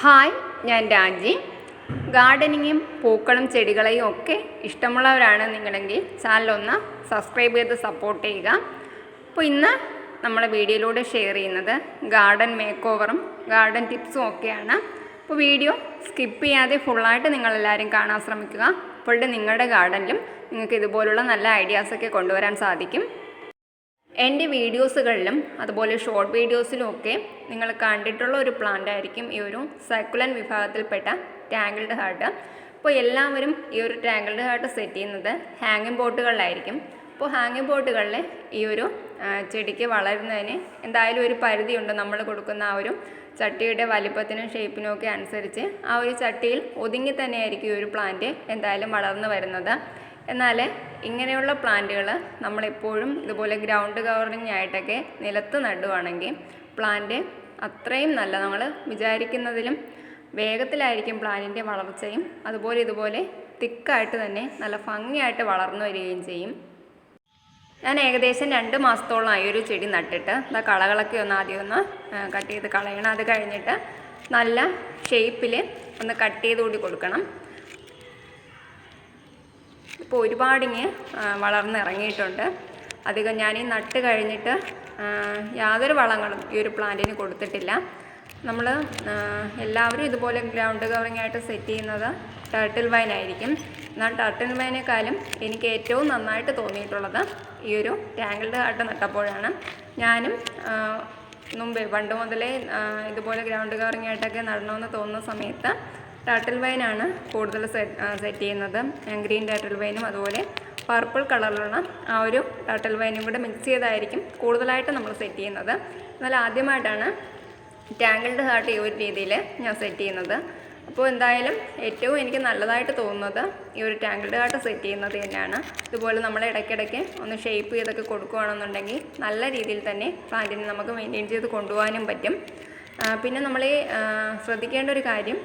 Hi, ഞാൻ രാജി. ഗാർഡനിങ്ങും പൂക്കളും ചെടികളെയും ഒക്കെ ഇഷ്ടമുള്ളവരാണ് നിങ്ങളെങ്കിൽ ചാനലൊന്ന് സബ്സ്ക്രൈബ് ചെയ്ത് സപ്പോർട്ട് ചെയ്യുക. അപ്പോൾ ഇന്ന് നമ്മൾ വീഡിയോയിലൂടെ ഷെയർ ചെയ്യുന്നത് ഗാർഡൻ മേക്ക് ഓവറും ഗാർഡൻ ടിപ്സും ഒക്കെയാണ്. അപ്പോൾ വീഡിയോ സ്കിപ്പ് ചെയ്യാതെ ഫുള്ളായിട്ട് നിങ്ങളെല്ലാവരും കാണാൻ ശ്രമിക്കുക. അപ്പോഴത്തെ നിങ്ങളുടെ ഗാർഡനിലും നിങ്ങൾക്ക് ഇതുപോലുള്ള നല്ല ഐഡിയാസൊക്കെ കൊണ്ടുവരാൻ സാധിക്കും. എൻ്റെ വീഡിയോസുകളിലും അതുപോലെ ഷോർട്ട് വീഡിയോസിലും ഒക്കെ നിങ്ങൾ കണ്ടിട്ടുള്ള ഒരു പ്ലാന്റ് ആയിരിക്കും ഈ ഒരു സക്കുലൻ വിഭാഗത്തിൽപ്പെട്ട ടാങ്കിൾഡ് ഹാർട്ട്. അപ്പോൾ എല്ലാവരും ഈ ഒരു ടാങ്കിൾഡ് ഹാർട്ട് സെറ്റ് ചെയ്യുന്നത് ഹാങ്ങിങ് പോട്ടുകളിലായിരിക്കും. അപ്പോൾ ഹാങ്ങിങ് പോട്ടുകളിൽ ഈ ഒരു ചെടിക്ക് വളരുന്നതിന് എന്തായാലും ഒരു പരിധിയുണ്ട്. നമ്മൾ കൊടുക്കുന്ന ആ ഒരു ചട്ടിയുടെ വലിപ്പത്തിനും ഷേപ്പിനും ഒക്കെ അനുസരിച്ച് ആ ഒരു ചട്ടിയിൽ ഒതുങ്ങി തന്നെയായിരിക്കും ഈ ഒരു പ്ലാന്റ് എന്തായാലും വളർന്നു വരുന്നത്. എന്നാൽ ഇങ്ങനെയുള്ള പ്ലാന്റുകൾ നമ്മളെപ്പോഴും ഇതുപോലെ ഗ്രൗണ്ട് കവറിങ് ആയിട്ടൊക്കെ നിലത്ത് നടുവാണെങ്കിൽ പ്ലാന്റ് അത്രയും നല്ല, നമ്മൾ വിചാരിക്കുന്നതിലും വേഗത്തിലായിരിക്കും പ്ലാന്റിൻ്റെ വളർച്ചയും അതുപോലെ ഇതുപോലെ തിക്കായിട്ട് തന്നെ നല്ല ഭംഗിയായിട്ട് വളർന്നു വരികയും ചെയ്യും. ഞാൻ ഏകദേശം 2 മാസത്തോളമായി ഒരു ചെടി നട്ടിട്ട് കളകളൊക്കെ ആദ്യം ഒന്ന് കട്ട് ചെയ്ത് കളയണം. അത് കഴിഞ്ഞിട്ട് നല്ല ഷേപ്പിൽ ഒന്ന് കട്ട് ചെയ്ത് കൂടി കൊടുക്കണം. ഇപ്പോൾ ഒരുപാടിങ്ങ് വളർന്നിറങ്ങിയിട്ടുണ്ട്. അധികം ഞാൻ ഈ നട്ട് കഴിഞ്ഞിട്ട് യാതൊരു വളങ്ങളും ഈ ഒരു പ്ലാന്റിന് കൊടുത്തിട്ടില്ല. നമ്മൾ എല്ലാവരും ഇതുപോലെ ഗ്രൗണ്ട് കവറിങ് ആയിട്ട് സെറ്റ് ചെയ്യുന്നത് ടർട്ടിൽ വൈൻ ആയിരിക്കും. എന്നാൽ ടർട്ടിൽ വൈനേക്കാളും എനിക്ക് ഏറ്റവും നന്നായിട്ട് തോന്നിയിട്ടുള്ളത് ഈ ഒരു ടാങ്കിൾഡ് ഹാർട്ട് നട്ടപ്പോഴാണ്. ഞാനും മുമ്പേ പണ്ട് മുതലേ ഇതുപോലെ ഗ്രൗണ്ട് കവറിങ് ആയിട്ടൊക്കെ നടണമെന്ന് തോന്നുന്ന സമയത്ത് ടർട്ടിൽ വൈനാണ് കൂടുതൽ സെറ്റ് ചെയ്യുന്നത്. ഗ്രീൻ ടർട്ടിൽ വൈനും അതുപോലെ പർപ്പിൾ കളറിലുള്ള ആ ഒരു ടർട്ടിൽ വൈനും കൂടെ മിക്സ് ചെയ്തായിരിക്കും കൂടുതലായിട്ട് നമ്മൾ സെറ്റ് ചെയ്യുന്നത്. എന്നാൽ ആദ്യമായിട്ടാണ് ടാങ്കിൾഡ് ഹാർട്ട് ഈ ഒരു രീതിയിൽ ഞാൻ സെറ്റ് ചെയ്യുന്നത്. അപ്പോൾ എന്തായാലും ഏറ്റവും എനിക്ക് നല്ലതായിട്ട് തോന്നുന്നത് ഈ ഒരു ടാങ്കിൾഡ് ഹാർട്ട് സെറ്റ് ചെയ്യുന്നത് തന്നെയാണ്. ഇതുപോലെ നമ്മൾ ഇടയ്ക്കിടയ്ക്ക് ഒന്ന് ഷേപ്പ് ചെയ്തൊക്കെ കൊടുക്കുകയാണെന്നുണ്ടെങ്കിൽ നല്ല രീതിയിൽ തന്നെ പ്ലാന്റിനെ നമുക്ക് മെയിൻറ്റെയിൻ ചെയ്ത് കൊണ്ടുപോകാനും പറ്റും. പിന്നെ നമ്മൾ ശ്രദ്ധിക്കേണ്ട ഒരു കാര്യം,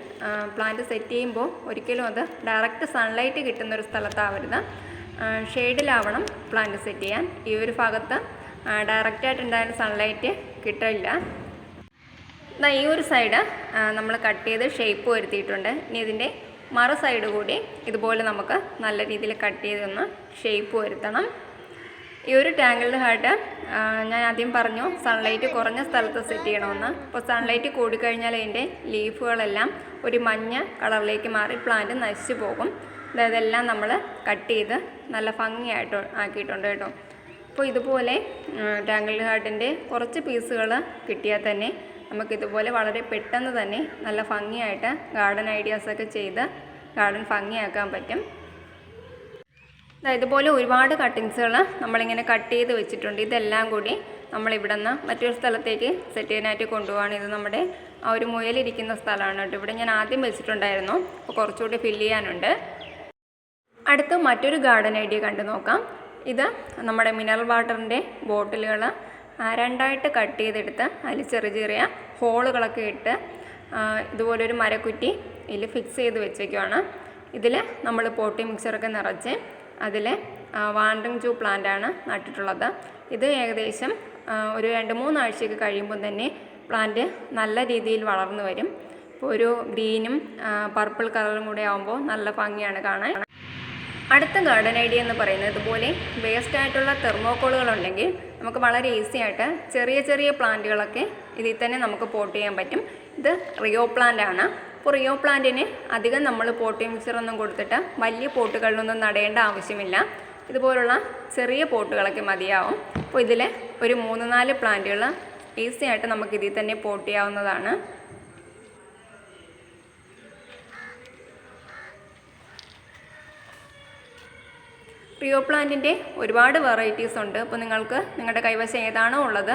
പ്ലാന്റ് സെറ്റ് ചെയ്യുമ്പോൾ ഒരിക്കലും അത് ഡയറക്റ്റ് സൺലൈറ്റ് കിട്ടുന്നൊരു സ്ഥലത്താവരുത്. ഷെയ്ഡിലാവണം പ്ലാന്റ് സെറ്റ് ചെയ്യാൻ. ഈ ഒരു ഭാഗത്ത് ഡയറക്റ്റായിട്ട് എന്തായാലും സൺലൈറ്റ് കിട്ടില്ല. ഈ ഒരു സൈഡ് നമ്മൾ കട്ട് ചെയ്ത് ഷേപ്പ് വരുത്തിയിട്ടുണ്ട്. ഇനി ഇതിൻ്റെ മറു സൈഡ് കൂടി ഇതുപോലെ നമുക്ക് നല്ല രീതിയിൽ കട്ട് ചെയ്തൊന്ന് ഷേപ്പ് വരുത്തണം. ഈ ഒരു ടാങ്കിൾഡ് ഹാർട്ട് ഞാൻ ആദ്യം പറഞ്ഞു സൺലൈറ്റ് കുറഞ്ഞ സ്ഥലത്ത് സെറ്റ് ചെയ്യണമെന്ന്. അപ്പോൾ സൺലൈറ്റ് കൂടിക്കഴിഞ്ഞാൽ അതിൻ്റെ ലീഫുകളെല്ലാം ഒരു മഞ്ഞ കളറിലേക്ക് മാറി പ്ലാന്റ് നശിച്ചു പോകും. ഇതെല്ലാം നമ്മൾ കട്ട് ചെയ്ത് നല്ല ഭംഗിയായിട്ട് ആക്കിയിട്ടുണ്ട് കേട്ടോ. അപ്പോൾ ഇതുപോലെ ടാങ്കിൾഡ് ഹാർട്ടിൻ്റെ കുറച്ച് പീസുകൾ കിട്ടിയാൽ തന്നെ നമുക്കിതുപോലെ വളരെ പെട്ടെന്ന് തന്നെ നല്ല ഭംഗിയായിട്ട് ഗാർഡൻ ഐഡിയാസൊക്കെ ചെയ്ത് ഗാർഡൻ ഭംഗിയാക്കാൻ പറ്റും. ഇതുപോലെ ഒരുപാട് കട്ടിങ്സുകൾ നമ്മളിങ്ങനെ കട്ട് ചെയ്ത് വെച്ചിട്ടുണ്ട്. ഇതെല്ലാം കൂടി നമ്മളിവിടെ നിന്ന് മറ്റൊരു സ്ഥലത്തേക്ക് സെറ്റ് ചെയ്യാനായിട്ട് കൊണ്ടുപോവാണ്. ഇത് നമ്മുടെ ആ ഒരു മുയലിരിക്കുന്ന സ്ഥലമാണ് കേട്ടോ. ഇവിടെ ഞാൻ ആദ്യം വെച്ചിട്ടുണ്ടായിരുന്നു. അപ്പോൾ കുറച്ചുകൂടി ഫില്ല് ചെയ്യാനുണ്ട്. അടുത്ത് മറ്റൊരു ഗാർഡൻ ഐഡിയ കണ്ടു നോക്കാം. ഇത് നമ്മുടെ മിനറൽ വാട്ടറിൻ്റെ ബോട്ടിലുകൾ രണ്ടായിട്ട് കട്ട് ചെയ്തെടുത്ത് അതിൽ ചെറിയ ചെറിയ ഹോളുകളൊക്കെ ഇട്ട് ഇതുപോലൊരു മരക്കുറ്റി ഇതിൽ ഫിക്സ് ചെയ്ത് വെച്ചേക്കുവാണ്. ഇതിൽ നമ്മൾ പോട്ടി മിക്സറൊക്കെ നിറച്ച് അതിൽ വാണ്ടറിങ് ജൂ പ്ലാന്റാണ് നട്ടിട്ടുള്ളത്. ഇത് ഏകദേശം ഒരു 2-3 ആഴ്ചയൊക്കെ കഴിയുമ്പോൾ തന്നെ പ്ലാന്റ് നല്ല രീതിയിൽ വളർന്നു വരും. ഇപ്പോൾ ഒരു ഗ്രീനും പർപ്പിൾ കളറും കൂടെ ആകുമ്പോൾ നല്ല ഭംഗിയാണ് കാണാൻ. അടുത്ത ഗാർഡൻ ഐഡിയ എന്ന് പറയുന്നത് ഇതുപോലെ വേസ്റ്റ് ആയിട്ടുള്ള തെർമോക്കോളുകളുണ്ടെങ്കിൽ നമുക്ക് വളരെ ഈസി ആയിട്ട് ചെറിയ ചെറിയ പ്ലാന്റുകളൊക്കെ ഇതിൽ തന്നെ നമുക്ക് പോട്ട് ചെയ്യാൻ പറ്റും. ഇത് റിയോ പ്ലാന്റ് ആണ്. അപ്പോൾ റിയോ പ്ലാന്റിന് അധികം നമ്മൾ പോട്ടി മിക്സറൊന്നും കൊടുത്തിട്ട് വലിയ പോട്ടുകളിലൊന്നും നടേണ്ട ആവശ്യമില്ല. ഇതുപോലുള്ള ചെറിയ പോട്ടുകളൊക്കെ മതിയാവും. അപ്പോൾ ഇതിൽ ഒരു 3-4 പ്ലാന്റുകൾ ഈസി ആയിട്ട് നമുക്ക് ഇതിൽ തന്നെ പോട്ട് ചെയ്യാവുന്നതാണ്. റിയോ പ്ലാന്റിൻ്റെ ഒരുപാട് വെറൈറ്റീസ് ഉണ്ട്. അപ്പോൾ നിങ്ങൾക്ക് നിങ്ങളുടെ കൈവശം ഏതാണോ ഉള്ളത്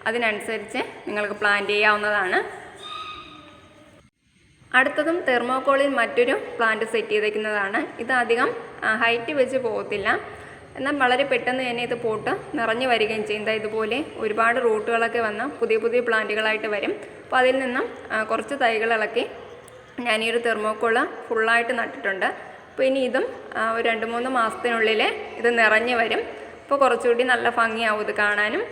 അതിനനുസരിച്ച് നിങ്ങൾക്ക് പ്ലാന്റ് ചെയ്യാവുന്നതാണ്. അടുത്തതും തെർമോക്കോളിൽ മറ്റൊരു പ്ലാന്റ് സെറ്റ് ചെയ്തേക്കുന്നതാണ്. ഇത് അധികം ഹൈറ്റ് വെച്ച് പോകത്തില്ല, എന്നാൽ വളരെ പെട്ടെന്ന് തന്നെ ഇത് പോട്ട് നിറഞ്ഞു വരികയും ചെയ്യും. ഇതുപോലെ ഒരുപാട് റൂട്ടുകളൊക്കെ വന്ന് പുതിയ പുതിയ പ്ലാന്റുകളായിട്ട് വരും. അപ്പോൾ അതിൽ നിന്നും കുറച്ച് തൈകളിളക്കി ഞാൻ ഈ ഒരു തെർമോക്കോള് ഫുള്ളായിട്ട് നട്ടിട്ടുണ്ട്. അപ്പോൾ ഇനി ഇതും ഒരു 2-3 മാസത്തിനുള്ളിൽ ഇത് നിറഞ്ഞു വരും. അപ്പോൾ കുറച്ചുകൂടി നല്ല ഭംഗിയാവും ഇത് കാണാനും.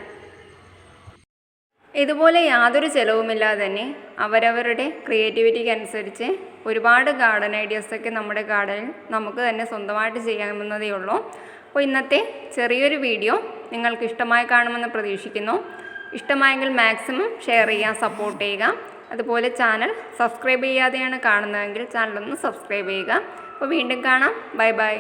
ഇതുപോലെ യാതൊരു ചിലവുമില്ലാതെ തന്നെ അവരവരുടെ ക്രിയേറ്റിവിറ്റിക്ക് അനുസരിച്ച് ഒരുപാട് ഗാർഡൻ ഐഡിയാസൊക്കെ നമ്മുടെ ഗാർഡനിൽ നമുക്ക് തന്നെ സ്വന്തമായിട്ട് ചെയ്യാവുന്നതേ ഉള്ളൂ. അപ്പോൾ ഇന്നത്തെ ചെറിയൊരു വീഡിയോ നിങ്ങൾക്ക് ഇഷ്ടമായി കാണുമെന്ന് പ്രതീക്ഷിക്കുന്നു. ഇഷ്ടമായെങ്കിൽ മാക്സിമം ഷെയർ ചെയ്യുക, സപ്പോർട്ട് ചെയ്യുക. അതുപോലെ ചാനൽ സബ്സ്ക്രൈബ് ചെയ്യാതെയാണ് കാണുന്നതെങ്കിൽ ചാനലൊന്ന് സബ്സ്ക്രൈബ് ചെയ്യുക. അപ്പോൾ വീണ്ടും കാണാം. Bye bye.